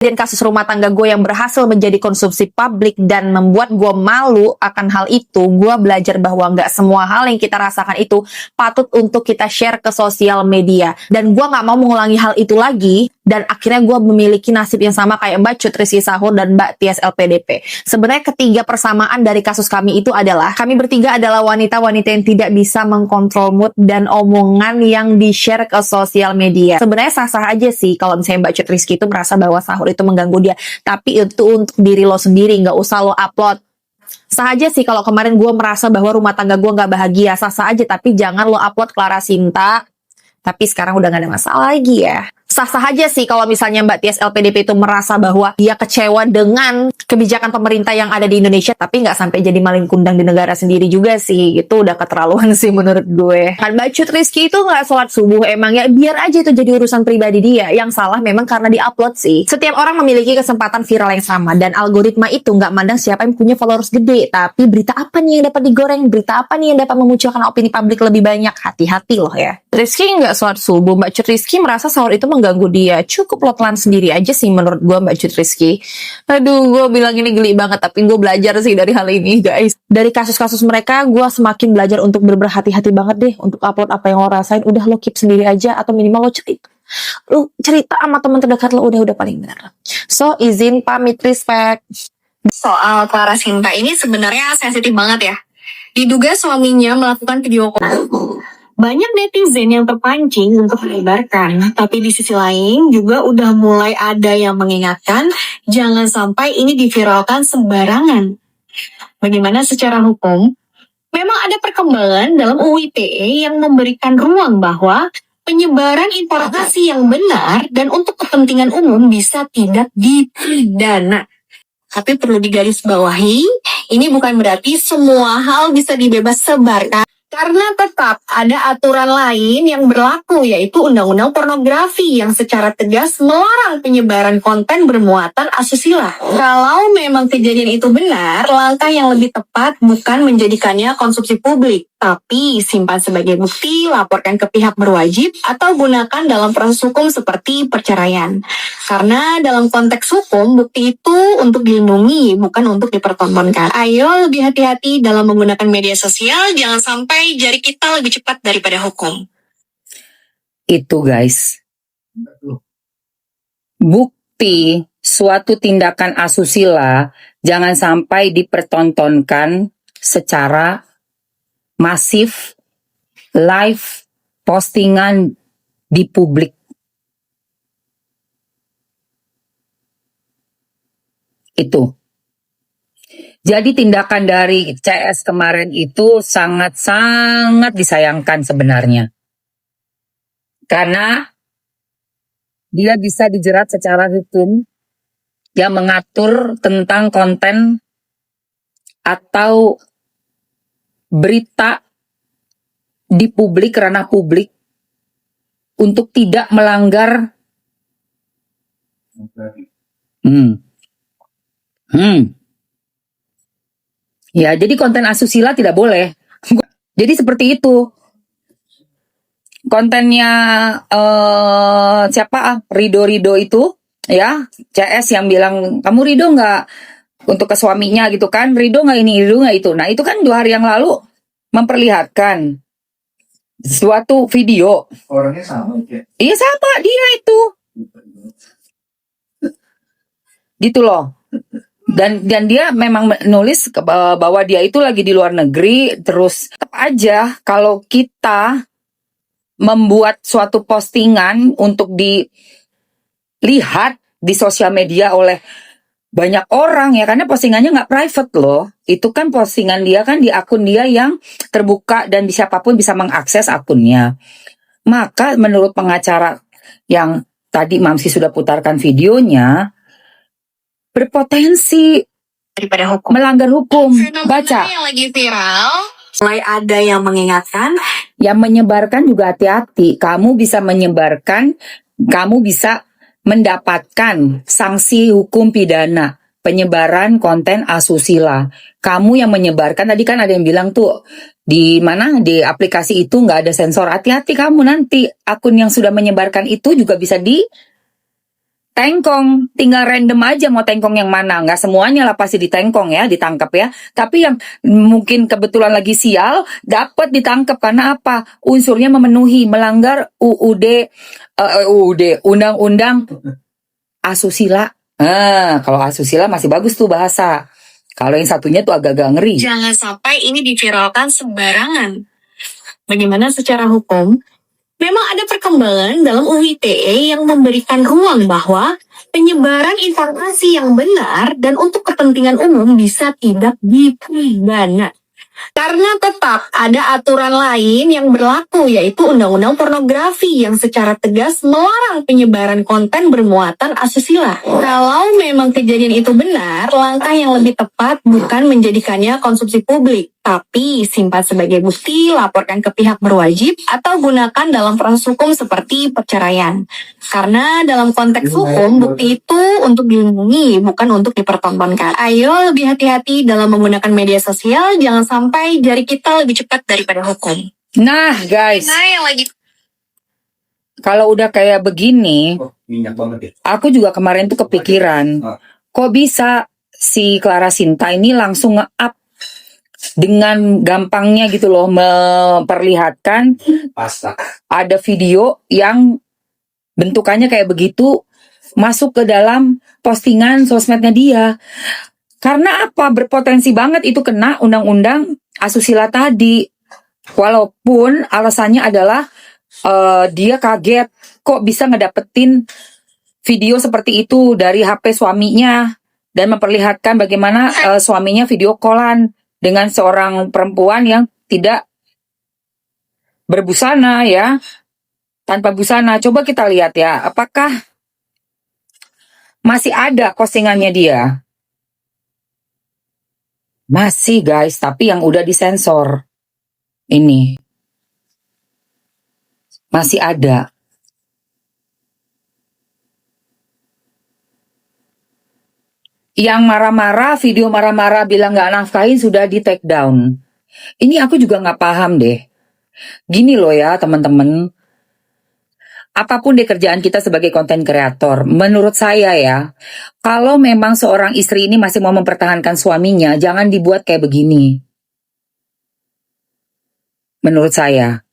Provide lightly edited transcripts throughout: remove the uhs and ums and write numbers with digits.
Dan kasus rumah tangga gue yang berhasil menjadi konsumsi publik dan membuat gue malu akan hal itu, gue belajar bahwa nggak semua hal yang kita rasakan itu patut untuk kita share ke sosial media. Dan gue nggak mau mengulangi hal itu lagi, dan akhirnya gue memiliki nasib yang sama kayak Mbak Cut Rizky Sahur dan Mbak Tias LPDP. Sebenarnya ketiga persamaan dari kasus kami itu adalah, kami bertiga adalah wanita-wanita yang tidak bisa mengkontrol mood dan omongan yang di-share ke sosial media. Sebenarnya sah-sah aja sih kalau misalnya Mbak Cut Rizky itu merasa bahwa Sahur itu mengganggu dia, tapi itu untuk diri lo sendiri, nggak usah lo upload. Sah aja sih kalau kemarin gue merasa bahwa rumah tangga gue nggak bahagia, sah-sah aja, tapi jangan lo upload Clara Sinta. Tapi sekarang udah gak ada masalah lagi ya. Sah-sah aja sih kalau misalnya Mbak Tias LPDP itu merasa bahwa dia kecewa dengan kebijakan pemerintah yang ada di Indonesia, tapi nggak sampai jadi maling kundang di negara sendiri juga sih. Itu udah keterlaluan sih menurut gue. Kan Mbak Cut Rizky itu nggak sholat subuh, emang ya biar aja itu jadi urusan pribadi dia. Yang salah memang karena diupload sih. Setiap orang memiliki kesempatan viral yang sama, dan algoritma itu nggak mandang siapa yang punya followers gede, tapi berita apa nih yang dapat digoreng, berita apa nih yang dapat memunculkan opini publik lebih banyak. Hati-hati loh ya. Rizky nggak sholat subuh, Mbak Cut Rizky merasa sahur itu mengganggu dia. Cukup lo telan sendiri aja sih menurut gue, Mbak Cut Rizky. Aduh, gue bilang ini geli banget, tapi gue belajar sih dari hal ini guys. Dari kasus-kasus mereka, gue semakin belajar untuk berhati-hati banget deh untuk upload apa yang lo rasain. Udah lo keep sendiri aja, atau minimal lo cerita. Lo cerita sama teman terdekat lo, udah paling benar. So, izin pamit, respect. Soal Clara Sinta ini sebenarnya sensitif banget ya. Diduga suaminya melakukan video call. Banyak netizen yang terpancing untuk menyebarkan, tapi di sisi lain juga udah mulai ada yang mengingatkan jangan sampai ini diviralkan sembarangan. Bagaimana secara hukum? Memang ada perkembangan dalam UU ITE yang memberikan ruang bahwa penyebaran informasi yang benar dan untuk kepentingan umum bisa tidak dipidana. Tapi perlu digarisbawahi, ini bukan berarti semua hal bisa dibebas sebarkan. Karena tetap ada aturan lain yang berlaku, yaitu Undang-Undang Pornografi yang secara tegas melarang penyebaran konten bermuatan asusila. Kalau memang kejadian itu benar, langkah yang lebih tepat bukan menjadikannya konsumsi publik, tapi simpan sebagai bukti, laporkan ke pihak berwajib, atau gunakan dalam proses hukum seperti perceraian. Karena dalam konteks hukum, bukti itu untuk dilindungi, bukan untuk dipertontonkan. Ayo lebih hati-hati dalam menggunakan media sosial, jangan sampai jari kita lebih cepat daripada hukum. Itu guys, bukti suatu tindakan asusila jangan sampai dipertontonkan secara masif, live, postingan di publik. Itu. Jadi tindakan dari CS kemarin itu sangat-sangat disayangkan sebenarnya. Karena dia bisa dijerat secara hukum yang mengatur tentang konten atau berita di publik, ranah publik, untuk tidak melanggar ya, jadi konten asusila tidak boleh. Jadi seperti itu. Kontennya siapa? Rido itu, ya, CS yang bilang kamu Rido nggak untuk ke suaminya gitu kan? Rido nggak ini, Rido nggak itu. Nah itu kan 2 hari yang lalu memperlihatkan suatu video. Orangnya sama ya? Iya sama dia itu. Gitu loh. Dan dia memang menulis bahwa dia itu lagi di luar negeri. Terus tetap aja kalau kita membuat suatu postingan untuk dilihat di sosial media oleh banyak orang ya, karena postingannya nggak private loh. Itu kan postingan dia kan di akun dia yang terbuka dan siapapun bisa mengakses akunnya. Maka menurut pengacara yang tadi Mamsi sudah putarkan videonya, berpotensi Daripada hukum. melanggar hukum. Baca. Yang lagi viral, mulai ada yang mengingatkan, Yang menyebarkan juga hati-hati. Kamu bisa menyebarkan, kamu bisa mendapatkan sanksi hukum pidana. Penyebaran konten asusila. Kamu yang menyebarkan, tadi kan ada yang bilang tuh, di mana di aplikasi itu nggak ada sensor. Hati-hati kamu nanti, akun yang sudah menyebarkan itu juga bisa di tengkong, tinggal random aja mau tengkong yang mana. Nggak semuanya lah pasti ditengkong ya, ditangkap ya. Tapi yang mungkin kebetulan lagi sial, dapat ditangkap karena apa? Unsurnya memenuhi, melanggar Undang-Undang Asusila. Kalau asusila masih bagus tuh bahasa. Kalau yang satunya tuh agak-agak ngeri. Jangan sampai ini diviralkan sembarangan. Bagaimana secara hukum? Memang ada perkembangan dalam UU ITE yang memberikan ruang bahwa penyebaran informasi yang benar dan untuk kepentingan umum bisa tidak dipidana. Karena tetap ada aturan lain yang berlaku, yaitu Undang-Undang Pornografi yang secara tegas melarang penyebaran konten bermuatan asusila. Kalau memang kejadian itu benar, langkah yang lebih tepat bukan menjadikannya konsumsi publik, tapi simpan sebagai bukti, laporkan ke pihak berwajib, atau gunakan dalam proses hukum seperti perceraian. Karena dalam konteks hukum, bukti itu untuk dilindungi, bukan untuk dipertontonkan. Ayo lebih hati-hati dalam menggunakan media sosial, jangan sampai jari kita lebih cepat daripada hukum. Nah guys, Nah, yang lagi kalau udah kayak begini, Minyak banget ya. aku juga kemarin tuh kepikiran, kok bisa si Clara Sinta ini langsung nge-up dengan gampangnya gitu loh, memperlihatkan Pasta. ada video yang bentukannya kayak begitu masuk ke dalam postingan sosmednya dia. Karena apa? Berpotensi banget itu kena undang-undang asusila tadi. Walaupun alasannya adalah dia kaget kok bisa ngedapetin video seperti itu dari HP suaminya dan memperlihatkan bagaimana suaminya video callan dengan seorang perempuan yang tidak berbusana ya, tanpa busana. Coba kita lihat ya, apakah masih ada postingannya dia? Masih guys, tapi yang udah disensor. Ini masih ada. Yang marah-marah, video marah-marah bilang nggak nafkahin sudah di take down. Ini aku juga nggak paham deh. Gini loh ya teman-teman. Apapun deh kerjaan kita sebagai konten kreator, menurut saya ya, kalau memang seorang istri ini masih mau mempertahankan suaminya, jangan dibuat kayak begini. Menurut saya.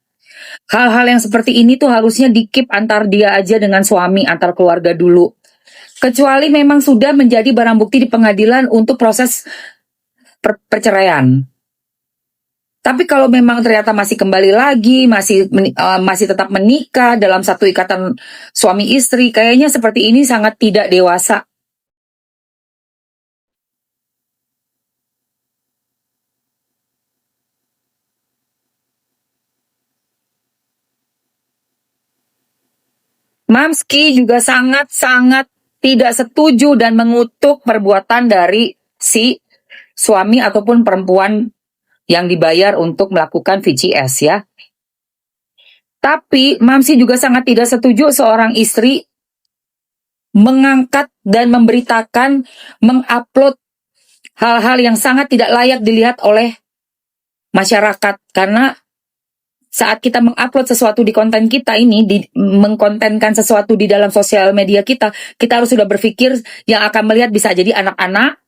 Hal-hal yang seperti ini tuh harusnya di-keep antar dia aja dengan suami, antar keluarga dulu. Kecuali memang sudah menjadi barang bukti di pengadilan untuk proses perceraian. Tapi kalau memang ternyata masih kembali lagi, masih tetap menikah dalam satu ikatan suami istri, kayaknya seperti ini sangat tidak dewasa. Mamski juga sangat-sangat tidak setuju dan mengutuk perbuatan dari si suami ataupun perempuan yang dibayar untuk melakukan VCS ya. Tapi Mamsi juga sangat tidak setuju seorang istri mengangkat dan memberitakan, mengupload hal-hal yang sangat tidak layak dilihat oleh masyarakat. Karena saat kita mengupload sesuatu di konten kita ini, mengkontenkan sesuatu di dalam sosial media kita harus sudah berpikir yang akan melihat bisa jadi anak-anak,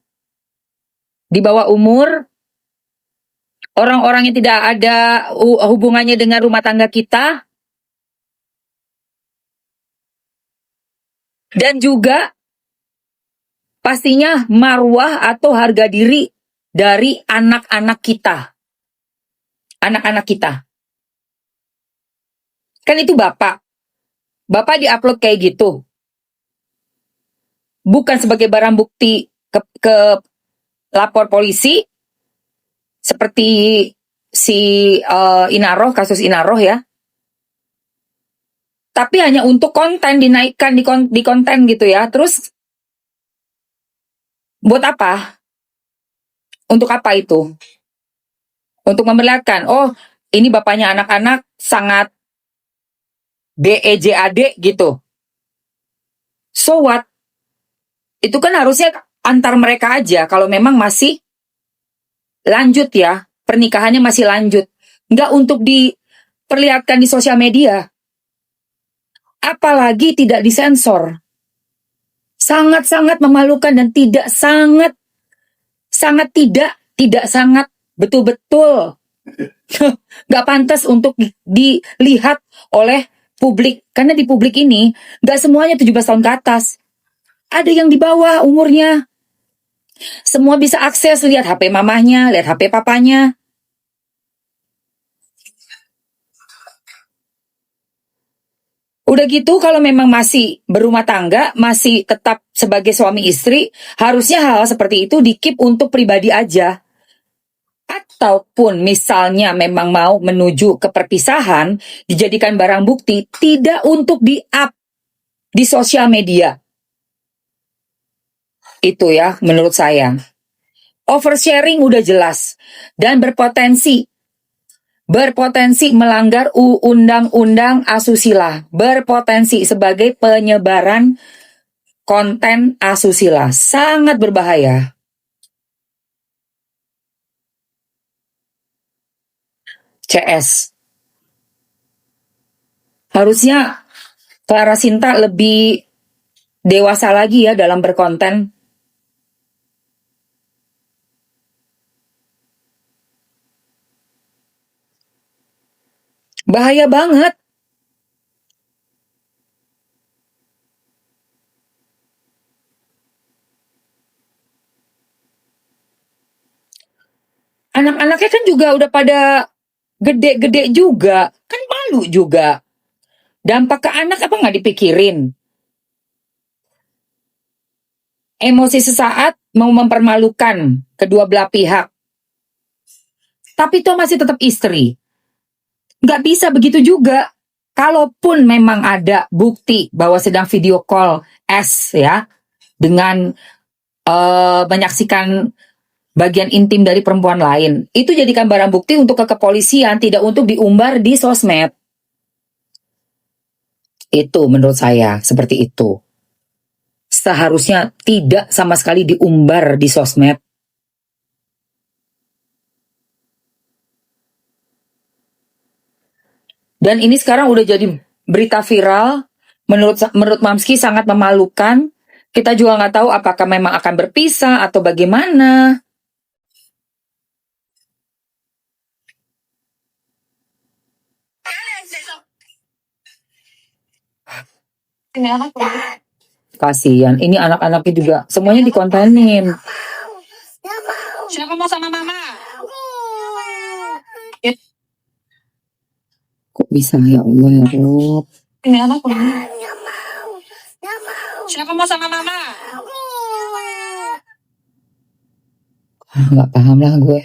di bawah umur, orang-orang yang tidak ada hubungannya dengan rumah tangga kita, dan juga pastinya marwah atau harga diri dari anak-anak kita. Anak-anak kita. Kan itu bapak. Bapak diupload kayak gitu. Bukan sebagai barang bukti ke lapor polisi. Seperti si Inaroh, kasus Inaroh ya. Tapi hanya untuk konten, dinaikkan di konten gitu ya. Terus, buat apa? Untuk apa itu? Untuk memperlihatkan, oh ini bapaknya anak-anak sangat BEJAD gitu. So what? Itu kan harusnya antar mereka aja kalau memang masih lanjut ya. Pernikahannya masih lanjut. Nggak untuk diperlihatkan di sosial media. Apalagi tidak disensor. sangat-sangat memalukan dan tidak sangat betul-betul gak pantas untuk dilihat oleh publik. Karena di publik ini gak semuanya 17 tahun ke atas, ada yang di bawah umurnya. Semua bisa akses, lihat HP mamahnya, lihat HP papanya. Udah gitu, kalau memang masih berumah tangga, masih tetap sebagai suami istri, harusnya hal seperti itu di-keep untuk pribadi aja. Ataupun misalnya memang mau menuju ke perpisahan, dijadikan barang bukti, tidak untuk di-up di sosial media. Itu ya, menurut saya. Oversharing udah jelas dan berpotensi melanggar undang-undang asusila, berpotensi sebagai penyebaran konten asusila, sangat berbahaya. CS. Harusnya Clara Sinta lebih dewasa lagi ya dalam berkonten. Bahaya banget. Anak-anaknya kan juga udah pada gede-gede juga. Kan malu juga. Dampak ke anak apa nggak dipikirin? Emosi sesaat mau mempermalukan kedua belah pihak. Tapi itu masih tetap istri. Nggak bisa begitu juga. Kalaupun memang ada bukti bahwa sedang video call S ya, dengan menyaksikan bagian intim dari perempuan lain, itu jadikan barang bukti untuk ke kepolisian, tidak untuk diumbar di sosmed. Itu menurut saya seperti itu. Seharusnya tidak sama sekali diumbar di sosmed. Dan ini sekarang udah jadi berita viral. Menurut Mamski sangat memalukan. Kita juga nggak tahu apakah memang akan berpisah atau bagaimana. Kasian. Ini anak-anaknya juga semuanya dikontenin. Siapa mau sama mama? Kok bisa ya Allah ya Rob? Ini anak siapa mau sama mama? Nggak paham lah gue.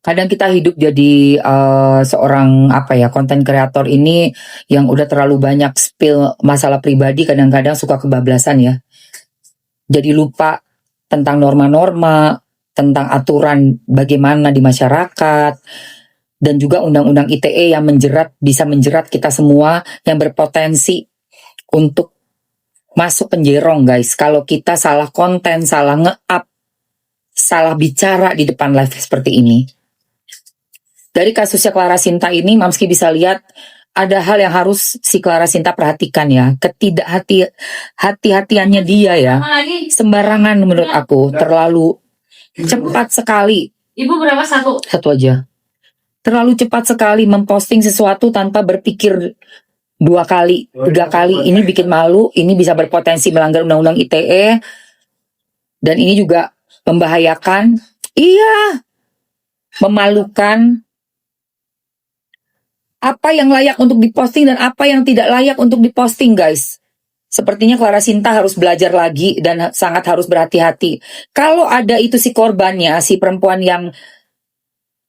Kadang kita hidup jadi seorang konten kreator ini yang udah terlalu banyak spill masalah pribadi, kadang-kadang suka kebablasan ya. Jadi lupa tentang norma-norma, tentang aturan bagaimana di masyarakat, dan juga undang-undang ITE yang bisa menjerat kita semua yang berpotensi untuk masuk penjerong guys. Kalau kita salah konten, salah nge-up, salah bicara di depan live seperti ini. Dari kasusnya Clara Sinta ini, Mamski bisa lihat ada hal yang harus si Clara Sinta perhatikan ya. Hati-hatiannya dia ya. Sembarangan menurut aku, terlalu cepat sekali. Ibu berapa satu? Satu aja. Terlalu cepat sekali memposting sesuatu tanpa berpikir 2 kali, 3 kali. Ini bikin malu, ini bisa berpotensi melanggar undang-undang ITE. Dan ini juga membahayakan. Iya. Memalukan. Apa yang layak untuk diposting dan apa yang tidak layak untuk diposting guys. Sepertinya Clara Sinta harus belajar lagi dan sangat harus berhati-hati. Kalau ada itu si korbannya, si perempuan yang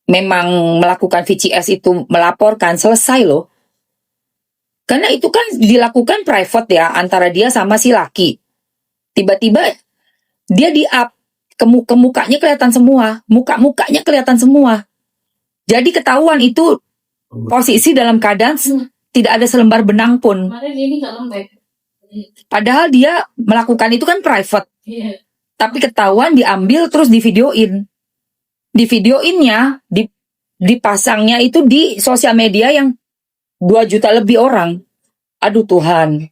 memang melakukan VCS itu melaporkan, selesai loh. Karena itu kan dilakukan private ya, antara dia sama si laki. Tiba-tiba dia di-up, mukanya kelihatan semua, mukanya kelihatan semua. Jadi ketahuan itu posisi dalam keadaan tidak ada selembar benang pun. Padahal dia melakukan itu kan private. Tapi ketahuan, diambil terus divideoin. Divideoinnya, dipasangnya itu di sosial media yang 2 juta lebih orang. Aduh Tuhan,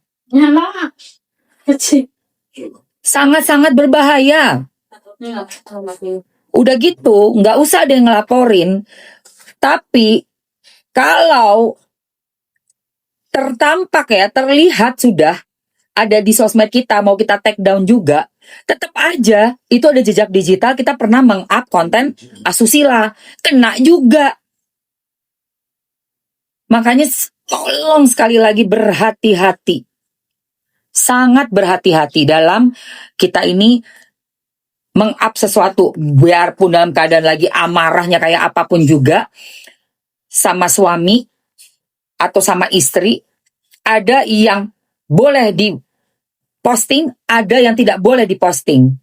sangat-sangat berbahaya. Udah gitu, nggak usah ada yang ngelaporin. Tapi kalau tertampak ya, terlihat sudah ada di sosmed kita, mau kita take down juga, tetap aja itu ada jejak digital, kita pernah meng-up konten asusila, kena juga. Makanya tolong sekali lagi berhati-hati. Sangat berhati-hati dalam kita ini meng-up sesuatu, biarpun dalam keadaan lagi amarahnya kayak apapun juga, sama suami atau sama istri, ada yang boleh diposting, ada yang tidak boleh diposting.